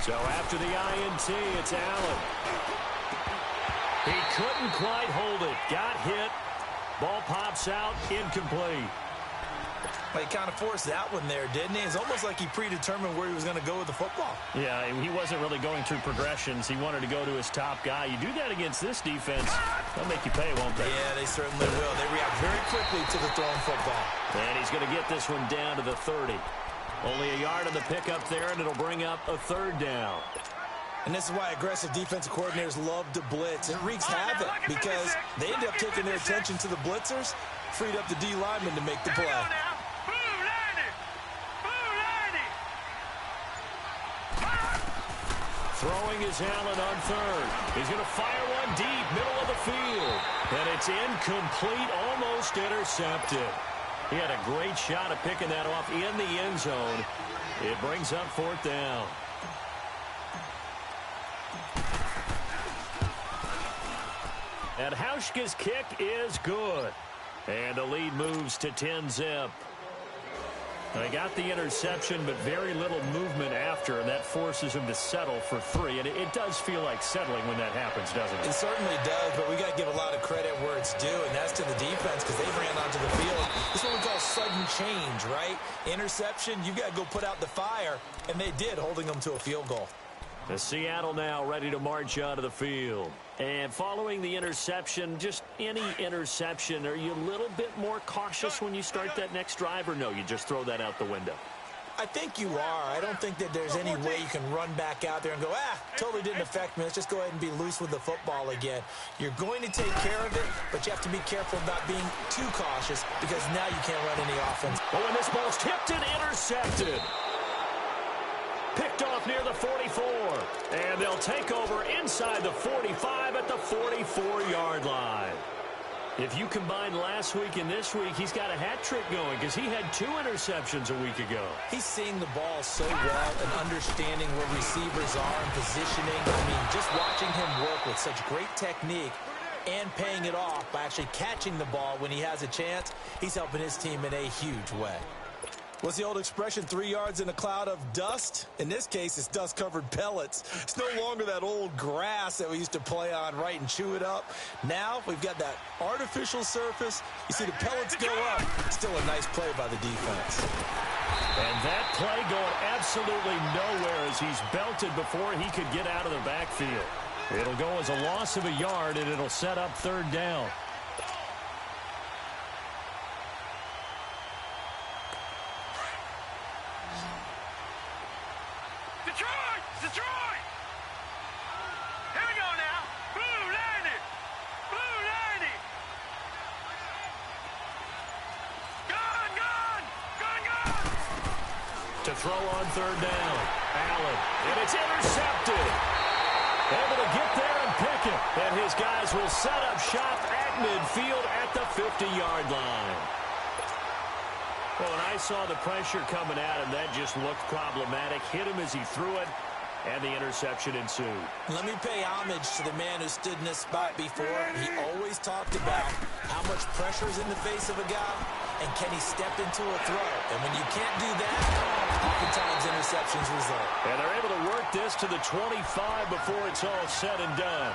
So after the INT, it's Allen. He couldn't quite hold it. Got hit. Ball pops out, incomplete. Well, he kind of forced that one there, didn't he? It's almost like he predetermined where he was going to go with the football. Yeah, he wasn't really going through progressions. He wanted to go to his top guy. You do that against this defense, they'll make you pay, won't they? Yeah, they certainly will. They react very quickly to the thrown football. And he's going to get this one down to the 30. Only a yard on the pickup there, and it'll bring up a third down. And this is why aggressive defensive coordinators love to blitz. It wreaks havoc because they end up taking their attention to the blitzers, freed up the D lineman to make the play. Throwing is Allen on third. He's going to fire one deep, middle of the field. And it's incomplete, almost intercepted. He had a great shot at picking that off in the end zone. It brings up fourth down. And Hauschka's kick is good. And the lead moves to 10-zip. They got the interception, but very little movement after, and that forces him to settle for 3. And it does feel like settling when that happens, doesn't it? It certainly does, but we got to give a lot of credit where it's due, and that's to the defense because they ran onto the field. This is what we call sudden change, right? Interception, you got to go put out the fire, and they did, holding them to a field goal. The Seattle now ready to march onto the field. And following the interception, just any interception, are you a little bit more cautious when you start that next drive, or no, you just throw that out the window? I think you are. I don't think that there's any way you can run back out there and go, totally didn't affect me. Let's just go ahead and be loose with the football again. You're going to take care of it, but you have to be careful about being too cautious because now you can't run any offense. Oh, and this ball's tipped and intercepted. Picked off near the 44. And they'll take over inside the 45 at the 44-yard line. If you combine last week and this week, he's got a hat trick going because he had 2 interceptions a week ago. He's seeing the ball so well and understanding where receivers are and positioning. I mean, just watching him work with such great technique and paying it off by actually catching the ball when he has a chance, he's helping his team in a huge way. What's the old expression, 3 yards in a cloud of dust? In this case, it's dust-covered pellets. It's no longer that old grass that we used to play on, right, and chew it up. Now we've got that artificial surface. You see the pellets go up. Still a nice play by the defense. And that play going absolutely nowhere as he's belted before he could get out of the backfield. It'll go as a loss of a yard, and it'll set up third down. Detroit! Here we go now. Blue 90. Blue 90. Gun. To throw on third down. Allen. And it's intercepted. Able to get there and pick it. And his guys will set up shop at midfield at the 50-yard line. Well, when I saw the pressure coming at him, that just looked problematic. Hit him as he threw it. And the interception ensued. Let me pay homage to the man who stood in this spot before. He always talked about how much pressure is in the face of a guy, and can he step into a throw. And when you can't do that, oftentimes interceptions result. And they're able to work this to the 25 before it's all said and done.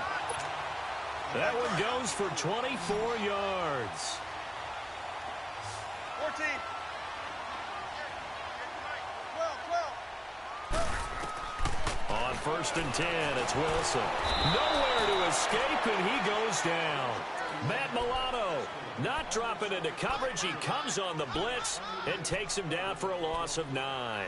That one goes for 24 yards. 14. On 1st and 10, it's Wilson. Nowhere to escape, and he goes down. Matt Milano not dropping into coverage. He comes on the blitz and takes him down for a loss of 9.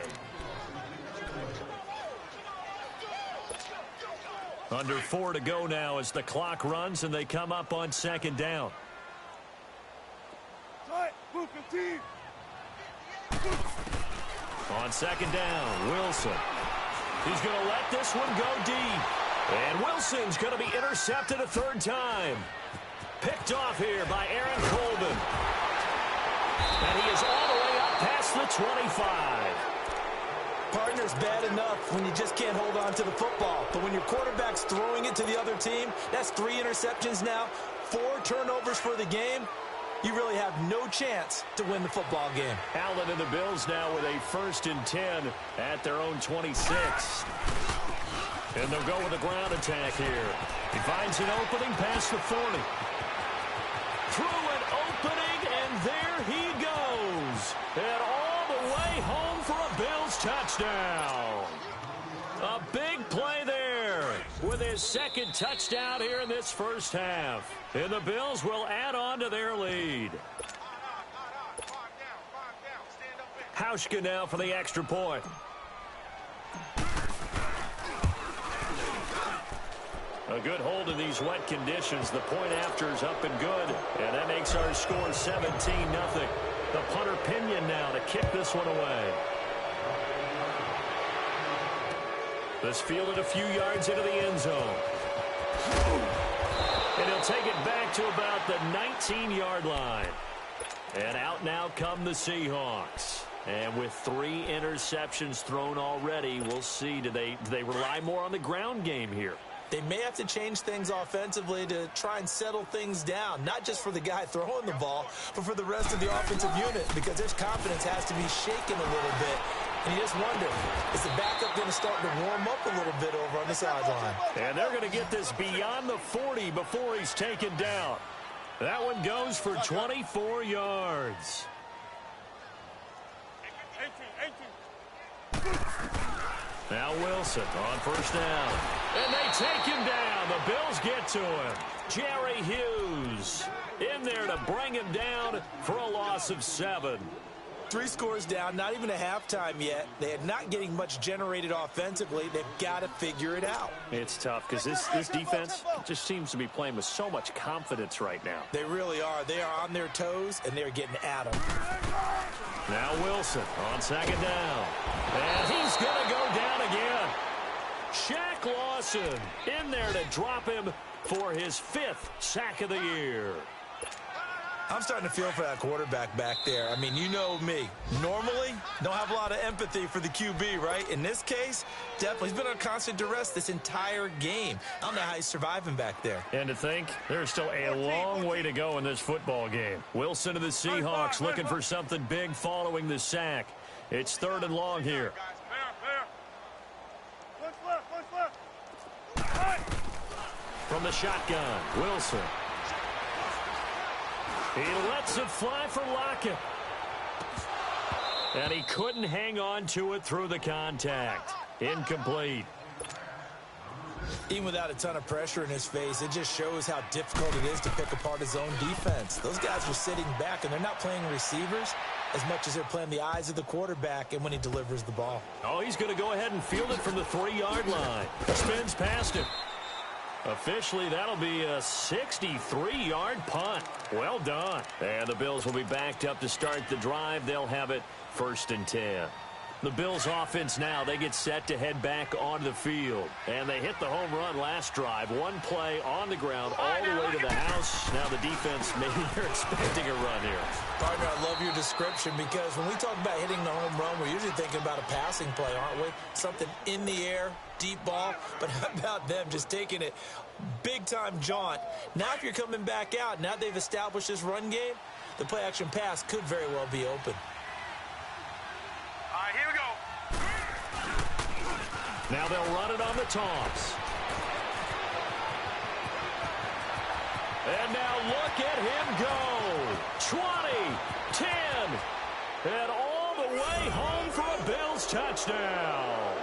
Under 4 to go now as the clock runs, and they come up on 2nd down. On 2nd down, Wilson. He's going to let this one go deep. And Wilson's going to be intercepted a 3rd time. Picked off here by Aaron Colvin. And he is all the way up past the 25. Partner's bad enough when you just can't hold on to the football. But when your quarterback's throwing it to the other team, that's 3 interceptions now, 4 turnovers for the game. You really have no chance to win the football game. Allen and the Bills now with a 1st and 10 at their own 26. And they'll go with a ground attack here. He finds an opening past the 40. Through an opening, and there he goes. And all the way home for a Bills touchdown. A big play there with his second touchdown here in this first half. And the Bills will add on to their lead. Hauschka now for the extra point. A good hold in these wet conditions. The point after is up and good. And that makes our score 17-0. The punter Pinion now to kick this one away. This fielded a few yards into the end zone. And he'll take it back to about the 19-yard line. And out now come the Seahawks. And with 3 interceptions thrown already, we'll see. Do they rely more on the ground game here? They may have to change things offensively to try and settle things down, not just for the guy throwing the ball, but for the rest of the offensive unit, because their confidence has to be shaken a little bit. And you just wonder, is the backup going to start to warm up a little bit over on the sideline? And they're going to get this beyond the 40 before he's taken down. That one goes for 24 yards. Now Wilson on first down. And they take him down. The Bills get to him. Jerry Hughes in there to bring him down for a loss of 7. 3 scores down, not even a halftime yet. They are not getting much generated offensively. They've got to figure it out. It's tough because this defense just seems to be playing with so much confidence right now. They really are. They are on their toes, and they're getting at them. Now Wilson on second down. And he's going to go down again. Shaq Lawson in there to drop him for his 5th sack of the year. I'm starting to feel for that quarterback back there. I mean, you know me. Normally, don't have a lot of empathy for the QB, right? In this case, definitely. He's been on constant duress this entire game. I don't know how he's surviving back there. And to think, there's still a long way to go in this football game. Wilson of the Seahawks looking for something big following the sack. It's 3rd and long here. From the shotgun, Wilson. He lets it fly for Lockett. And he couldn't hang on to it through the contact. Incomplete. Even without a ton of pressure in his face, it just shows how difficult it is to pick apart his own defense. Those guys are sitting back, and they're not playing receivers as much as they're playing the eyes of the quarterback and when he delivers the ball. Oh, he's going to go ahead and field it from the 3-yard line. Spins past him. Officially, that'll be a 63-yard punt. Well done. And the Bills will be backed up to start the drive. They'll have it 1st and 10. The Bills offense now, they get set to head back onto the field. And they hit the home run last drive. One play on the ground all the way to the house. Now the defense, maybe they're expecting a run here. Partner, I love your description because when we talk about hitting the home run, we're usually thinking about a passing play, aren't we? Something in the air, deep ball. But how about them just taking it big-time jaunt? Now if you're coming back out, now they've established this run game, the play-action pass could very well be open. All right, here we go. Now they'll run it on the toss. And now look at him go. 20, 10, and all the way home for a Bills touchdown.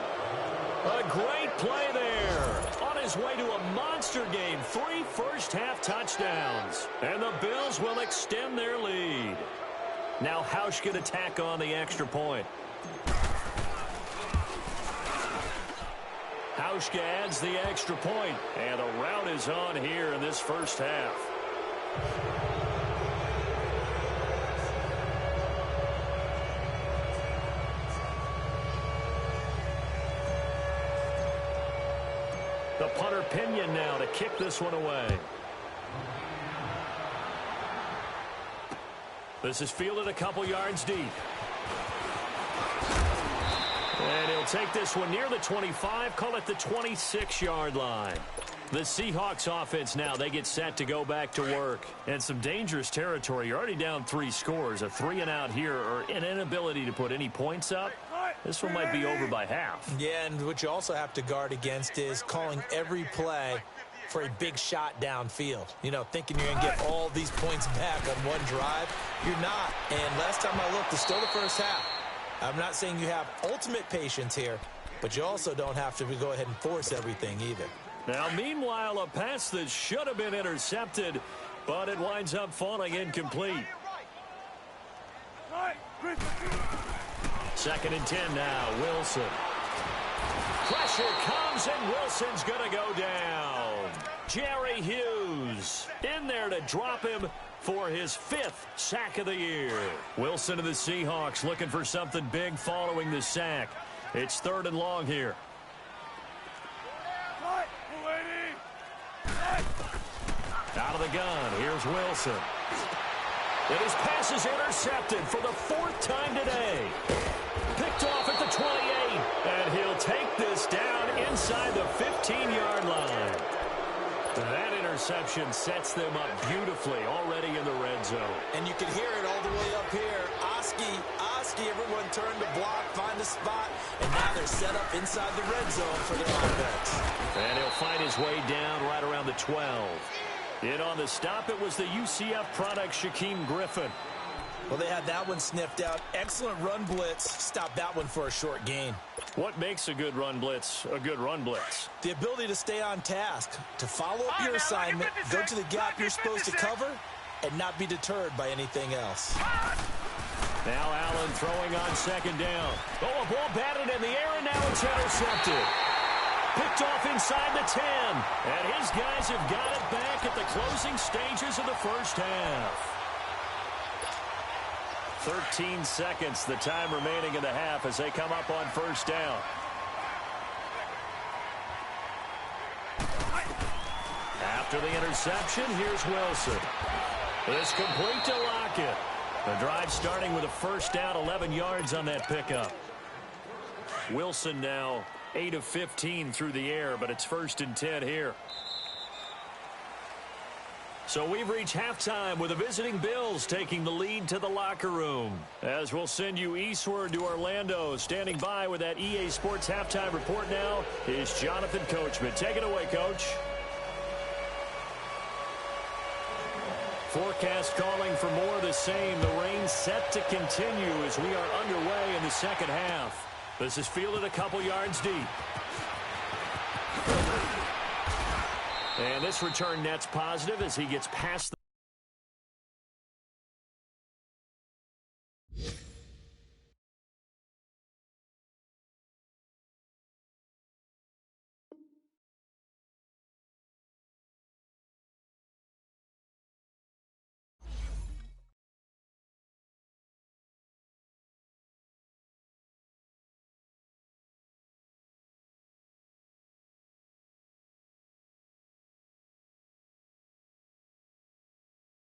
A great play there. On his way to a monster game. 3 first-half touchdowns. And the Bills will extend their lead. Now Hauschka to tack on the extra point. Hauschka adds the extra point, and a rout is on here in this first half. The punter Pinion now to kick this one away. This is fielded a couple yards deep. And he'll take this one near the 25, call it the 26-yard line. The Seahawks offense now, they get set to go back to work. And some dangerous territory. You're already down 3 scores. A 3-and-out here or an inability to put any points up. this one might be over by half. Yeah, and what you also have to guard against is calling every play for a big shot downfield. You know, thinking you're going to get all these points back on one drive. You're not. And last time I looked, it's still the first half. I'm not saying you have ultimate patience here, but you also don't have to go ahead and force everything either. Now, meanwhile, a pass that should have been intercepted, but it winds up falling incomplete. 2nd and 10 now, Wilson. Pressure comes, and Wilson's going to go down. Jerry Hughes in there to drop him for his 5th sack of the year. Wilson of the Seahawks looking for something big following the sack. It's 3rd and long here. Out of the gun, here's Wilson. And his pass is intercepted for the 4th time today. Picked off at the 28, and he'll take this down inside the 15-yard line. That interception sets them up beautifully already in the red zone. And you can hear it all the way up here. Oski, everyone turned to block, find a spot, and now they're set up inside the red zone for their offense. And he'll find his way down right around the 12. In on the stop, it was the UCF product, Shaquem Griffin. Well, they had that one sniffed out. Excellent run blitz. Stopped that one for a short gain. What makes a good run blitz a good run blitz? The ability to stay on task, to follow up your assignment, go to the gap you're supposed to cover, and not be deterred by anything else. Now Allen throwing on 2nd down. Oh, a ball batted in the air, and now it's intercepted. Picked off inside the 10. And his guys have got it back at the closing stages of the first half. 13 seconds, the time remaining in the half as they come up on 1st down. After the interception, here's Wilson. It's complete to Lockett. The drive starting with a 1st down, 11 yards on that pickup. Wilson now 8 of 15 through the air, but it's 1st and 10 here. So we've reached halftime with the visiting Bills taking the lead to the locker room. As we'll send you eastward to Orlando, standing by with that EA Sports halftime report now is Jonathan Coachman. Take it away, Coach. Forecast calling for more of the same. The rain set to continue as we are underway in the 2nd half. This is fielded a couple yards deep. And this return net's positive as he gets past the